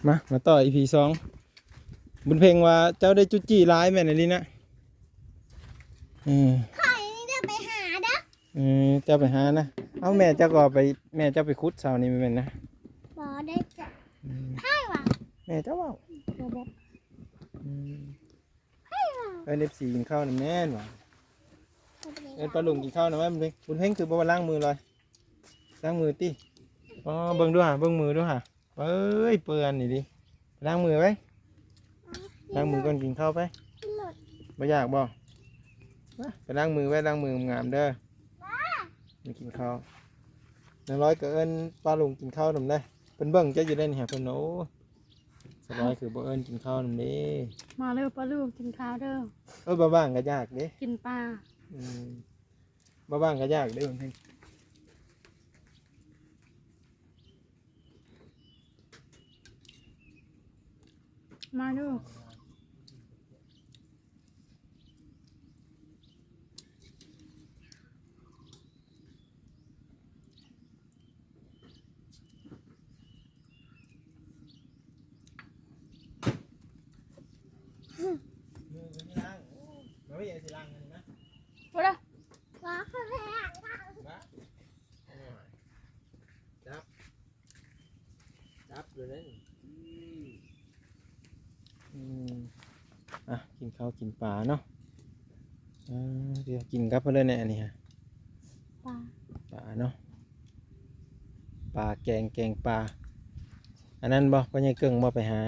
มาต่อ EP 2บุญเพ็งว่าเจ้าได้จุจี้ร้ายแม่นลินะข่อยนี่จะไปหาเด้อเจ้าไปหานะเอาแม่เจ้าก็ไปแม่เจ้าไปคุดเสานี่แม่นนะบ่ได้จะให้ว่ะแม่เจ้าว่าบ่ให้ว่ะFC กินข้าวนี่แม่นว่ะปลาลุงกินข้าวนะแม่บุญเพ็งคือบ่ว่าล้างมือเลยล้างมือติอ๋อเบิ่งดูหาเบิ่งมือดูหาเอ้ยเปื้อนนี่ดิล้างมือไว้ล้างมือก่อนกินข้าวไปไม่อยากบ่ไปล้างมือไว้ล้างมืองามเด้อมากินข้าว100ก็เอิ้นปลาลุงกินข้าวนำได้เพิ่นเบิ่งจะอยู่ได้นี่ฮะเพิ่นโอ้สบายคือบ่เอิ้นกินข้าวนำเด้มาเร็วปลาลูกกินข้าวเด้อบ่บ้างก็ยากเด้กินปลาบ่บ้างก็ยากเด้เพิ่นมาดูว่าเขาแพงจับเลยกินข้าวกินปลาเนาะเดี๋ยวกินกับเพื่อนเนี่ยอันนี้ฮะปลาเนาะปลาแกงปลาอันนั้นบ่ก็ยังเกิ่งบ่ไปหา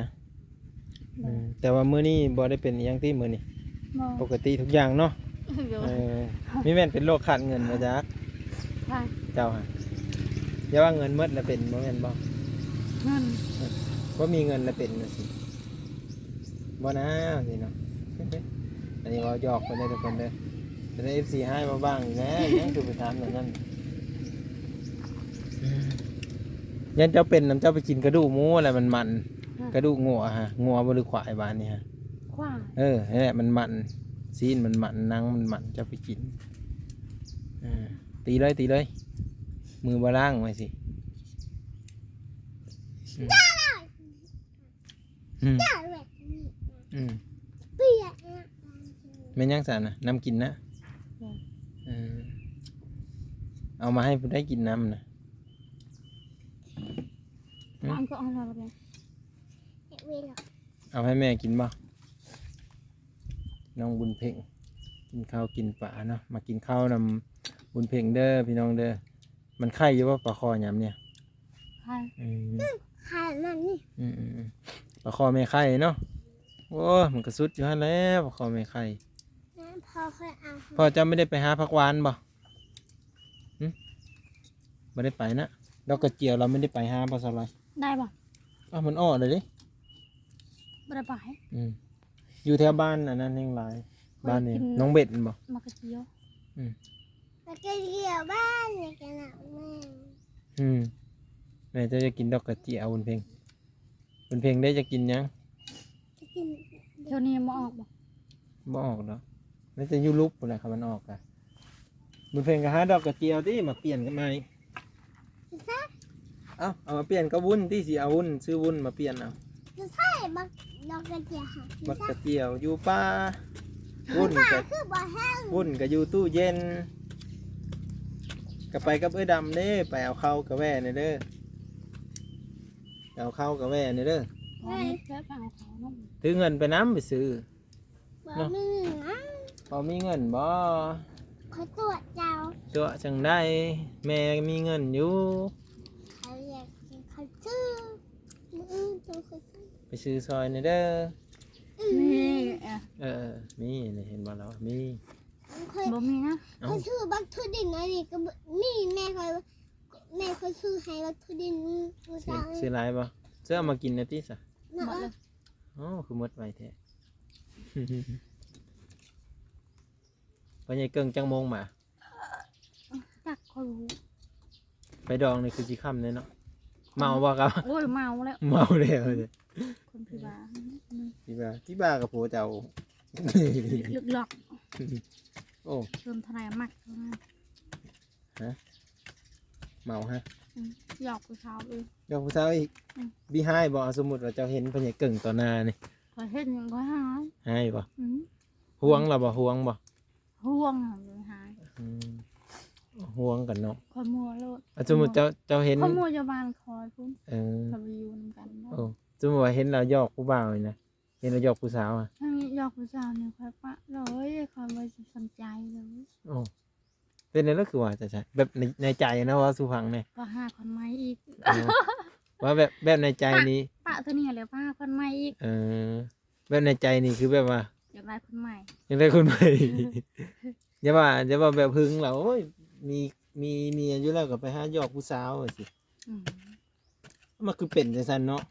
แต่ว่ามื้อนี้บ่ได้เป็นอย่างที่มื้อนี้ปกติทุกอย่างเนาะมีแม่นเป็นโรคขาดเงินมาจากเจ้าฮะอย่าว่าเงินหมดแล้วเป็นบ่แม่นบ่เงินบ่มีเงินแล้วเป็นสิบ่นะนี่เนาะอันนี้ว่าหยอกคนได้ทุกคนเด้อจะได้ FC ให้มาบ้างนะยังคือไปถามแบบนั้นยันเจ้าเป็นน้ำเจ้าไปกินกระดูกหมูอะไรมันกระดูกงัวฮะงัวบ่หรือควายบ้านนี่ฮะควายนี่แหละมันซีนมันนังมันเจ้าไปกินตีเลยมือบ่ล้างไว้สิได้เลยเปียกแม่ยังสารนะน้ำกินนะเอามาให้ผู้ได้กินน้ำนะอันก็เอาอะไรเอาให้แม่กินบ่น้องบุญเพ่งกินข้าวกินปลาเนาะมากินข้าวนำบุญเพ่งเด้อพี่น้องเด้อมันไข่อยู่ว่าปลาคอยำเนี่ยไข่มันนี่ปลาคอไม่ไข่เนาะโอ้มันกระสุดอยู่ฮะแล้วปลาคอไม่ไข่พ่อจะไม่ได้ไปหาผักหวานบ่ไม่ได้ไปนะดอกกระเจียวเราไม่ได้ไปหาปลาสไลด์ได้บ่มันอ้อเลยดิไม่ได้ไปอยู่แถวบ้านอันนั้นยังไรบ้านนี่น้องเบ็ดบ่มากระเจียวมากระเจียวบ้านนี่กันนะแม่จะกินดอกกระเจียวบุญเพ็งได้จะกินยังเท่านี้มาออกบ่ออกเนาะแล้วจะยุลุบอะไรครับมันออกอะบุญเพ็งก็หาดอกกระเจียวที่มาเปลี่ยนกันไหมเอามาเปลี่ยนก็วุ้นที่สีเอาวุ้นซื้อวุ้นมาเปลี่ยนเอาใช่บักดอกกระเจียวบักกระเจียวอยู่ป่าวุ้นก็อยู่ตู้เย็นก็ไปกับดำเด้ไปเอาเข้ากับแว่เนี่ยเด้อเอาเข้ากับแว่เนี่ยเด้อถือเงินไปน้ำไปซื้อพอมีเงินบ่ขอตัวเจ้าตัวจังได้แม่มีเงินอยู่ไปซื้อซอยนี่เด้อมีนี่เห็นบ่แล้วมีบ่มีนะเขาซื้อบักทุดินอะไรก็มีแม่เขาซื้อให้บักทุดินซื้อไรบ่ซื้อเอามากินนะที่สะคือมดไว้แท้ไปยังเกิงจังมงมาจักเขารู้ไปดองนี่คือจีค่ำเลยเนาะเมาบ่ครับโอ้ยเมาแล้วเลยคนพี่บ้ากับผัวเจ้าลึกหลอกโอ้เริ่มทนายมักเมาฮะ หยอกผู้สาวเลย ยกผู้สาวอีกบีให้บ่สมมุติว่าเจ้าเห็นเพิ่นใหญ่เก่งต่อหน้านี่ คอยเห็นยังคอยหาย ให้บ่ อืม ห่วงเราบ่ห่วงบ่ ห่วงเลยหาย อืมห่วงกันเนาะ คอยมัวโลด สมมุติเจ้าเห็น คอยมัวจะบานคอยพุ่น เออ คอยไปอยู่นำกันเนาะ โอ้สมมุติว่าเห็นเราหยอกผู้บ่าวนี่นะเห็นเราหยอกผู้สาวอ่ะ ถ้าหยอกผู้สาวเนี่ยคอยปะเลยคอยไม่สนใจเลย โอ้เป็นนั่นก็คือว่าจะใช่แบบในใจนะว่าสุพังเนี่ย ก็หาคนใหม่อีก เออว่าแบบในใจนี้ ปะเท่านี้เลยป้าคนใหม่อีก เออแบบในใจนี่คือแบบว่า อยากได้คนใหม่ ยังได้คนใหม่ อย่าว่าแบบหึงเราโอ้ยมีเมียอยู่แล้วก็ไปหาหยอกผู้สาวอะสิ อืม มันคือเป็นจังซั่นเนาะ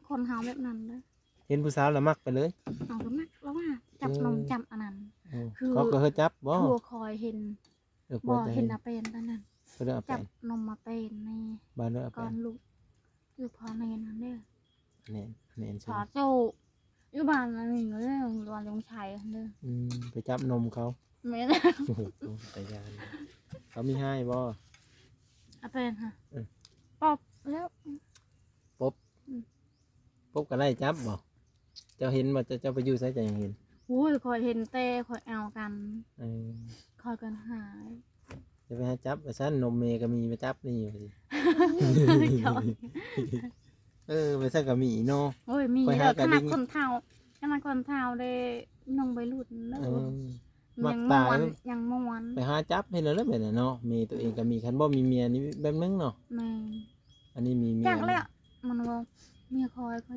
คนเฮาแบบนั้นเลย เห็นผู้สาวแล้วมักไปเลย เอาก็มักแล้วว่าจับนมจับอันนั้น เออ คือ เขาก็เฮาจับบ่ ครัวคอยเห็น เออ บ่ จะ เห็นอาเป็นตอนนั้น เขาเด้อเอาไป จับนมมาเป็นใน บ้านเด้อเอาไป ก่อนลูกพอในนั้นเด้อ อันนี้ สาโจอยู่บ้านนั่นนี่เด้อรอนลงชัยเด้อ ไปจับนมเขา แม่น โอ้โหแต่ยานเขามีให้บ่ อาเป็นค่ะ เออ ปอบแล้ว ปุ๊บก็ไล่จับบ่เจ้าเห็นบ่เจ้าไปอยู่ไสเจ้ายังเห็น โอ้ยคอยเห็นแต่คอยเอากัน เออ คอยกันหาย จะไปหาจับว่าซั่นนมเมก็มีไปจับนี่อยู่สิ จอย เออไปซั่นก็มีเนาะ โอ้ยมี คอย แล้ หาว ก ข ระ นา ดิ่ ด ง คนเฒ่าขนาดคนเฒ่าได้นงไปหลุดแล้ว เออ มั ยั ก ง ตาย ม่วนยังม่วน ไปหาจับให้แล้วแบบนั้นเนาะมีตัวเองก็มีคันบ่มีเมียนี่แบบนึงเนาะ แม่ อันนี้มีเมีย จักแล้วมันว่าเมียคอยก็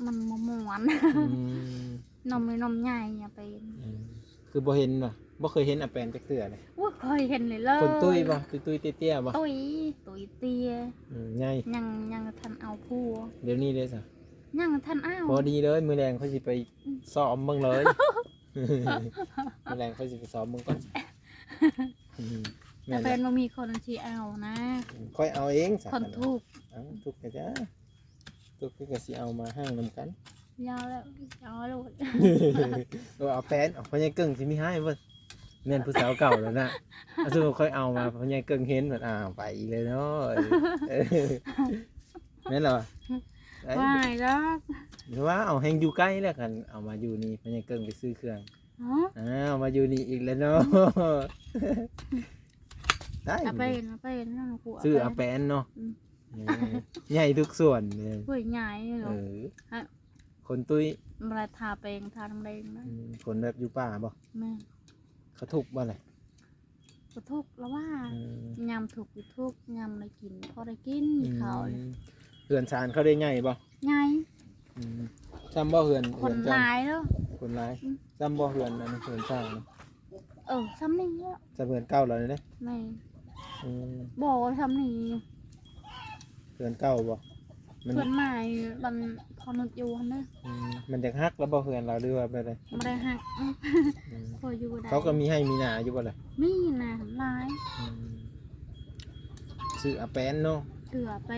มันมาม่วน อืม นมไม่นมใหญ่อย่าเป็น เออคือบ่เห็นว่ะบ่เคยเห็นอาแปนจักเทื่อเลย ว่าเคยเห็นเลยเลย คนตุ้ยบ่ตุ้ยเตี้ยๆบ่ ตุยเตี้ย ใหญ่ ยังทันเอาผัว เดี๋ยวนี้เด้อซะ ยังทันเอา พอดีเลยมื้อแรงเขาสิไปซ้อมเบิ่งเลย มื้อแรงเขาสิไปซ้อมเบิ่งก่อนอืม แต่ แม่น เป็น แหละ มามีคนที่เอานะ ค่อยเอาเองซะ คนถูก เอาทุกข์ก็จ้าทุกข์ก็สิเอามาห้างนํกัน ยาวแล้วยาวแล้ว เอาแฟนเอาพ่อใหญ่เกิ่งสิมีให้เบิ่งแม่นผู้สาวเก่าแล้วนะเอาสมมุติค่อยเอามาพ่อใหญ่เกิ่งเห็นเพิ่นอ้าวไปอีกเลยเนาะเออแม่นเหรอไอ้ ว่ายแล้ว หรือว่าเอาแฮงอยู่ใกล้แล้วกันเอามาอยู่นี่พ่อใหญ่เกิ่งไปซื้อเครื่อง อ๋อ เอามาอยู่นี่อีกแล้วเนาะได้ เอาเป็นนั่นกู ซื้อเอาแปนเนาะใหญ่ทุกส่วนเลย เฮ้ยใหญ่ เอ เนาะ อคนตุ้ย เวลาทาเป็นทาน้ำแดงนะ คนแบบอยู่ป่าบ่ แม่ เขาทุกข์บ่ล่ะ ก็ทุกข์แล้วว่า เออ ยำถูกอยู่ทุกข์ยำได้กินพอได้กินเขา เหือนชานเขาได้ใหญ่บ่ ไง จำบ่เหือน คน จำ หลายแล้ว คนร้ายจำบ่เหือนอันนี้เหือนชาน ซ้ำนี่แล้ว จะเหือนเก่าแล้วเนี่ย แม่ อืม บอกว่าซ้ำนี่ เหือนเก่าบ่มัน เพื่อนใหม่บันพอนุดอยู่นะ มันจะฮักแล้วบ่เหือนเราหรือว่าไปเลย ไม่ได้หักพออยู่ได้ เขาก็มีให้มีหนาอยู่บ่ล่ะ มีนะหลาย อืมซื้ออาแป้นเนาะ เสือไป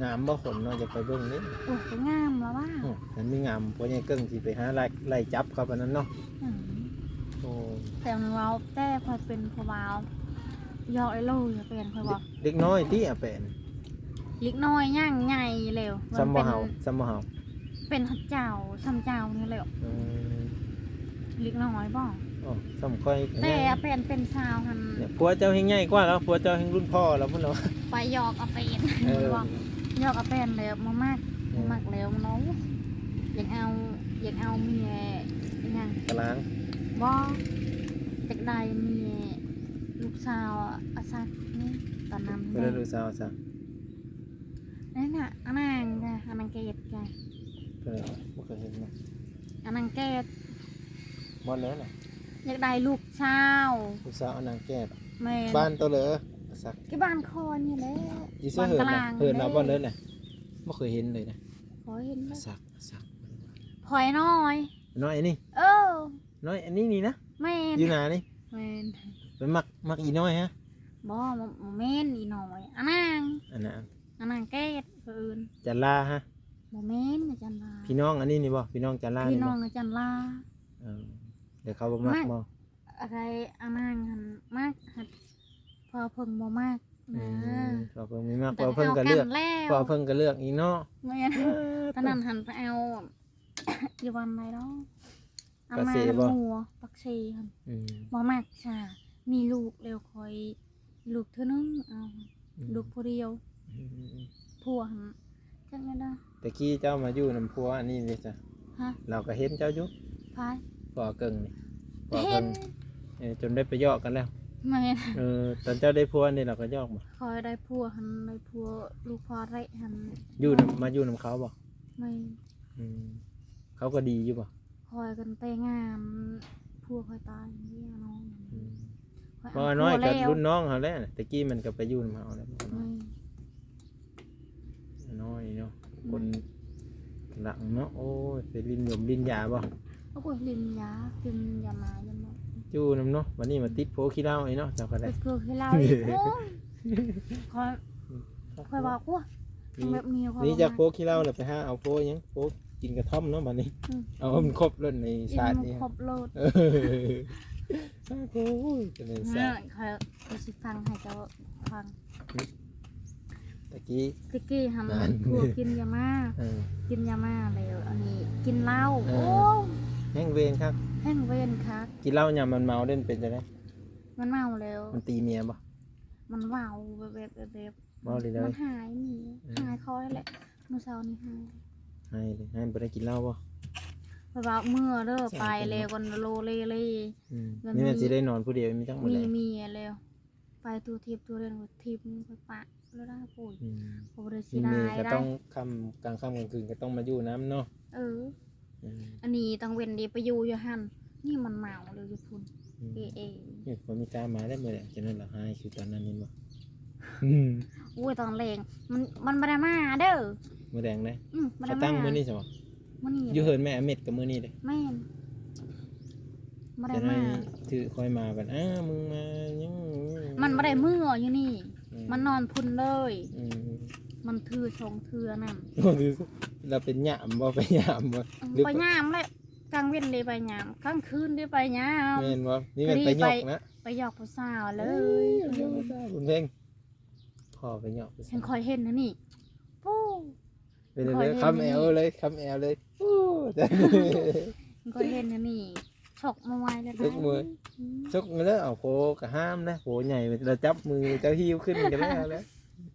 งามบ่ขนเนาะจะไปเบิ่งนี่ โอ้ยงามแล้วว่า มันมีงามเพราะใหญ่เกิ้งสิไปหาไล่จับเขาปานนั้นเนาะโอ้ แต่มันว้าแต่พอเป็นพอว้าวยอไอ้โลยเป็นพอบอก เด็กน้อยที่อาแป้น ลิกน้อยย่างใหญ่เร็ว ซ้ำบ่เฮาซ้ำบ่เฮา เป็นเจ้าซ้ำเจ้านี่เร็ว อืม ลิกน้อยบ่ อ๋อซ้ำค่อย แต่เป็นสาวหัน เนี่ยผัวเจ้าแห่งใหญ่กว่าแล้วผัวเจ้าแห่งรุ่นพ่อแล้วพุ่นเนาะ ไปหยอกเอาเป็น เออ บอกหยอกเอาเป็นแล้วมามากมากแล้วเนาะอยากเอาเมียยัง กะลาง บ่จากใดเมียลูกสาวอาซักนี่ตอนนั้น เพิ่นได้รู้สาวซะ นั่นน่ะอันนั้นจ้ะอันนั้นเกตจ้ะ เพิ่นบ่เคยเห็นเนาะ อันนั้นเกต หมดแล้วน่ะ อยากได้ลูกสาว ลูกสาวอนนางแก้ว แม่ บ้านตัวเหลือสัก ที่บ้านคอนี่แหละ ยี่สิบเหินนะเหินเอาบ่เลยน่ะบ่เคยเห็นเลยนะ ขอเห็นไหม สัก พลอยน้อย น้อยอันนี้ เออ น้อยอันนี้นี่นะ แม่น อยู่หนานี่ แม่น เป็นมักอีน้อยฮะ บ่แม่นอีน้อยอันนั้น อันน่ะ อันนั้นเกตผู้อื่น จันลาฮะ บ่แม่นอาจารย์ลา พี่น้องอันนี้นี่บ่พี่น้องจันลา พี่ นี่ น้ บ่ องอาจารย์ลา เออเดี๋ยวเขาบ่มักบ่ อะไรอันนั้นหันมากหัดพอเพิ่งบ่มาก พอเพิ่งมีมากพอเพิ่งก็เลือกพอเพิ่งก็เลือกอีกเนาะ แม่นตอนนั้นหันไปเอา อยู่วันไหนเนาะเอามาหัวปักเซหั่นบ่มักจ้ะมีลูกแล้วคอยลูกเท่านึงเอาลูกผู้เดียวผัวหั่นจังได๋นะ ตะกี้เจ้ามาอยู่น้ำพัวอันนี้เลยจ้ะ ฮะ เราก็เห็นเจ้าอยู่ พาย พอเกิงนี่พอ เห็ เพิ่ น งจนได้ไปยอกกันแล้ว แม่น ตอนเจ้าได้พัวนี่เราก็ยอกมา คอยได้ผัวหันได้ผัวลูกพ่อได้หัน มาอยู่น้ำเขาบ่ ไม่ เขาก็ดีอยู่บ่ คอยกันแต่งงานผัวคอยตายเรียน้อง พอน้อยกับรุ่นน้องเขาแล้วตะกี้มันก็ไปอยู่น้ำเขาแล้ว น้อยเนาะคนหลังเนาะโอ้ยไปลินยมลินยาบ่ โอ้ยลินยากินยามาจนหมด จูน้ำเนาะวันนี้มาติดโพขี้เหล้าไอ้เนาะเจ้าก็ได้ ไปเกลือให้เราอีกโอ้ยคอยบอกว่าแบบนี้คอย นี่จากโพขี้เหล้าเลยไปหาเอาโพยังโพกินกระท่อมเนาะบัดนี้เอามันครบรสในชาตินี้ ครบโลด โอ้ยจะเป็นแซ่บ คอยสิฟังให้เจ้าฟัง ตะกี้ ทำผัวกินยามากินยามาแล้วอันนี้กินเหล้าโอ้ แห้งเวรครับ แห้งเว้นคัก กินเหล้ายามมันเมาเล่นเป็นจะได้ มันเมาแล้ว มันตีเมียบ่ มันเมาแบบ เมาเลยเลย มันหายหนีหายคอยแหละเมื่อเช้านี้หาย ให้เลยให้บ่ได้กินเหล้าบ่ เพราะว่าเมื่อเด้อไปเลยกันโลเลเลย นี่มันสิได้นอนผู้เดียวมีจังหมดเลย มีแล้วไปตัวทิพย์ตัวเรียนทิพย์ไปปะแล้วได้ปุ๋ยโอ้เลยสิ มี ได้ ก็ ได้ ต้องค่ำกลางค่ำกลางคืนก็ต้องมาอยู่น้ำเนาะ อันนี้ต้องเว้นดีไปอยู่หันนี่มันเมาเลยอยู่พุ่นเอ นี่ผมมีการมาได้เมื่อไหร่จะนั่นละให้คือตอนนั้นนี่บ่ โอ้ยตอนแรงมันไม่ได้มาเด้อ มื้อแดงได้ ไม่ เขา ได้มา ตั้งมื้อนี้ใช่บ่ มื้อนี้ อยู่เฮินแม่อเม็ดกับมื้อนี้เด้ แม่นไม่ได้ จะได้ มา ถือคอยมากันมึงมายัง มันไม่ได้มืออยู่นี่ มันนอนพุ่นเลย มันถือชงเถือนั่น เราเป็นหยามบ่ไปหยามบ่ ไปยามเลยกลางเว้นเลยไปยามกลางคืนเลยไปยาม แม่นบ่นี่มันไปหยอกนะ ไปหยอกผู้สาวเลย คุณเพ่งพ่อไปหยอก ฉันคอยเห็นนะนี่ปู้ เป็นเลยคำแอลเลยคำแอลเลยปู้ ฉันคอยเห็นนะนี่ฉกมาไว้เลย ชกมือชกมาแล้วเอาโผก็ห้ามนะโผใหญ่เราจับมือเจ้าหิ้วขึ้นกันแล้ว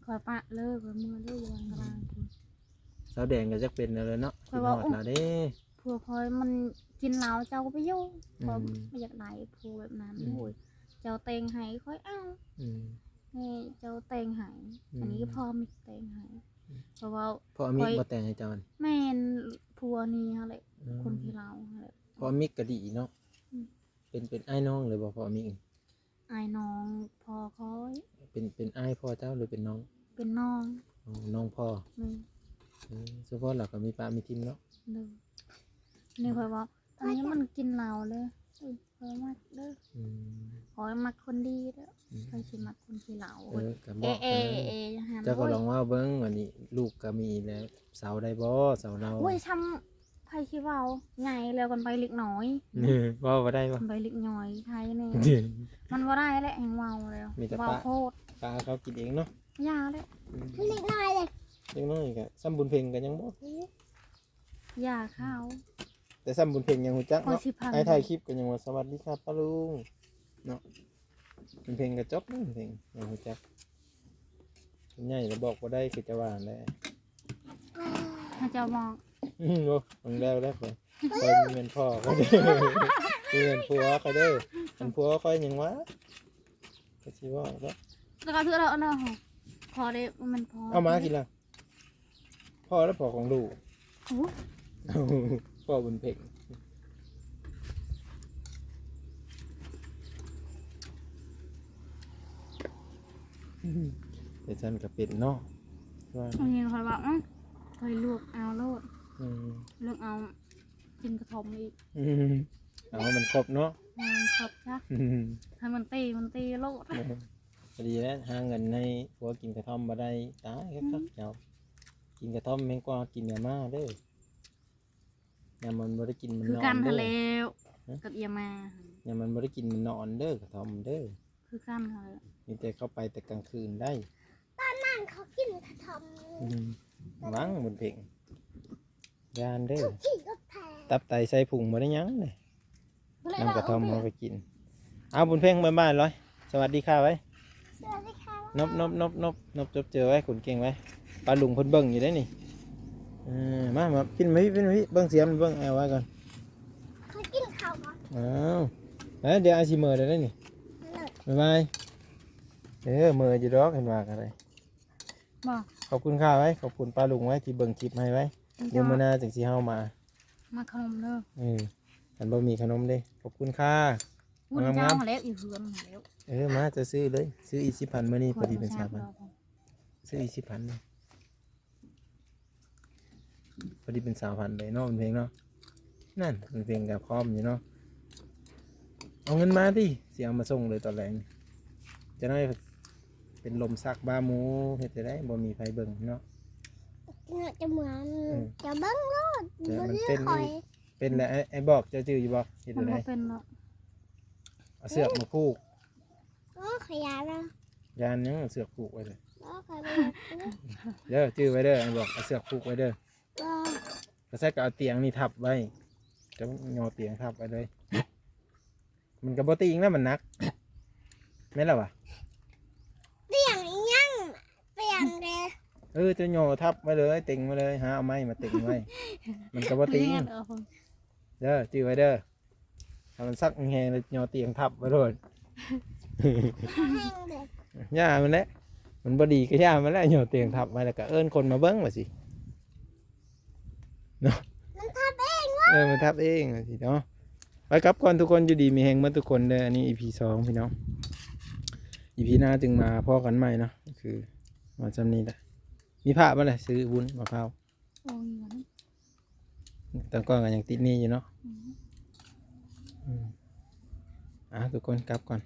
คอยปะเลิกมือเลิกวางกลาง สาวแดงก็จะเป็นอะไรเนาะกินหอดละเด้ ผัวคอยมันกินเหล้าเจ้าก็ไปยุ่งพอไม่อยากได้ผัวแบบนั้นโอ้ยเจ้าเตงให้คอยเอานี่เจ้าเตงให้อันนี้พ่อมีเตงให้เพราะว่า พ่อมิกมาแต่งให้เจ้า แม่นผัวนี่ฮะเลยคนที่เราฮะเลย พ่อมิกก็ดีเนาะเป็นไอ้น้องหรือบ่พ่อมิก ไอ้น้องพ่อคอย เป็นไอ้พ่อเจ้าหรือเป็นน้อง เป็นน้อง น้องพ่อ นี่ เฉพาะเราก็มีป้ามีทิมเนาะ เด้อนี่คอยว่าอันนี้มันกินเหล้าเลยคอยมักเด้อคอยมักคนดีเด้อคอยสิมักคนที่เหล้า ก็บอกเจ้าก็ลองว่าเบิ้งวันนี้ลูกก็มีแล้วเสาได้บ่เสาเรา โอ้ยช้ำไผสิเว้าใหญ่แล้วกันไปเล็กน้อย ว่าได้บ่ ไปเล็กน้อยไทยนี่มันบ่ได้แหละแห่งเว้าแล้วเว้าโคตร ปลาเขากินเองเนาะ ยาแล้ว เล็กน้อยเลย ยังน้อยก็ซ้ำบุญเพ็งก็ยังบ่ ยาข้าว แต่ซ้ำบุญเพ็งยังฮู้จัก พอ เนาะ สิพัง ไอ้ถ่ายคลิปก็ยังว่าสวัสดีครับป้าลุงเนาะบุญเพ็งก็จบบุญเพ็งยังฮู้จักใหญ่ก็บอกบ่ได้คือจะว่าแหละ ถ้าเจ้ามอง โอ้ฟังแล้วคอยมีเงินพ่อเขาเด้อมีเงินผัวเขาเด้ออันผัวคอยยังวะก็สิว่าแล้ว แล้วก็ถือเราเนาะพอได้มันพอ เอามากินละพ่อแล้วพ่อของลูก โอ้ พ่อบุญเพ็งเดี๋ยวฉันกับเป็ดเนาะว่า อันนี้คอยว่าคอยลวกเอาโลด เลือกเอากินกระทอมอีก เอาให้มันครบเนาะ มันครบจ้ะให้มันตีโลด พอดีแล้วหาเงินในหัวกินกระท่อมมาได้ตายครับเจ้ากินกระท่อมแมงกว่ากินยามาเด้อยามันบ่ได้กินมัน คือน อ กัน น ทะ เด้ เล อ กับเอียมาย ามันบ่ได้กินมันนอนเด้อกระท่อมเด้อ คือกันทะเล มีแต่เข้าไปแต่กลางคืนได้ นั่นเขากินกระทอม หวังบนเพ่งยานเด้อ เขากินกาแฟ ตับไตใส่พุงบ่ได้หยังเลยน้ำกระท่อมเอาไปกินเอาบุญเพ่งบ้านๆเลยสวัสดีค่ะไว้ สวัสดีค่ะ นบจบเจอไว้ขุนเก่งไว้ปลาลุงเพิ่นเบิ่งอยู่ได้นี่มากินไหมพี่เบิ่งเสียมเบิ่งเอาไว้ก่อน เขากินข้าวก่อน อ้าวแล้วเดี๋ยวไอซีเมอร์ได้นี่ เลิศ บ๊ายบายเมอร์อยู่ดอกเห็นว่ากันเลย บอก ขอบคุณค่ะไว้ขอบคุณปลาลุงไว้ที่เบิ่งคลิปให้ไว้เดี๋ยวมื้อหน้าจังสิเฮามา มาขนมเด้อ อันบ่มีขนมเด้ขอบคุณค่ะ อุ่นเจ้ามาแล้วอีเฮือนมาแล้ว มาจะซื้อเลยซื้ออีก10,000มื้อนี้พอดีเป็น3,000ซื้ออีก10,000เลยพอดีเป็น3,000เลยเนาะมันเพลงเนาะนั่นมันเพลงกับพร้อมอยู่เนาะเอาเงินมาดิสิเอามาส่งเลยตอนแรกจะได้เป็นลมซักบาหมูเฮ็ดได้บ่มีไผเบิ่งเนาะ จะเหมือนจะเบิ้งรถ แต่ บน มัน นี้ เป็น คอย เป็นแหละไอ้บอกเจ้าจื้ออยู่บ่เฮ็ด มัน ได้ บ่เป็นหรอก เอาเสือกมาผูก ก็ขยายแล้ว ยานยังเอาเสือกผูกไว้เลย ก็ขยาย เด้อจื้อไว้เด้อไอ้บอกเอาเสือกผูกไว้เด้อ ก็ ก็ใส่ก็เอาเตียงนี่ทับไว้จะงอเตียงทับไว้เลย มันก็บ่ติงแล้วมันหนักแม่นแล้ววะ เตียงยังเตียงเด้ จะงอทับไว้เลยติงไว้เลยหาเอาไม้มาติงไว้ มันก็บ่ติง เด้อจื้อไว้เด้อถ้ามันซักแห้งๆเลยงอเตียงทับไว้โลด แห้งเด็ก ย่ามันแหละมันบดีก็ย่ามันแหละเหนียวเตียงทับมาแล้วก็เอิ้นคนมาเบิ้งมาสิ มันทำเองวะ มันทับเองว่าสิเนาะไปกลับก่อนทุกคนอยู่ดีมีแหงเหมื่อนทุกคนเด้ออันนี้ EP 2พี่น้อง EP หน้าจึงมาพอกันใหม่เนาะก็คือมาจำนี้แหละมีผ้าบ้างแหละซื้อวุ้นมะพร้าว โอ้ยหวาน แต่ก่อนก็ยังติดหนี้อยู่เนาะทุกคนกลับก่อน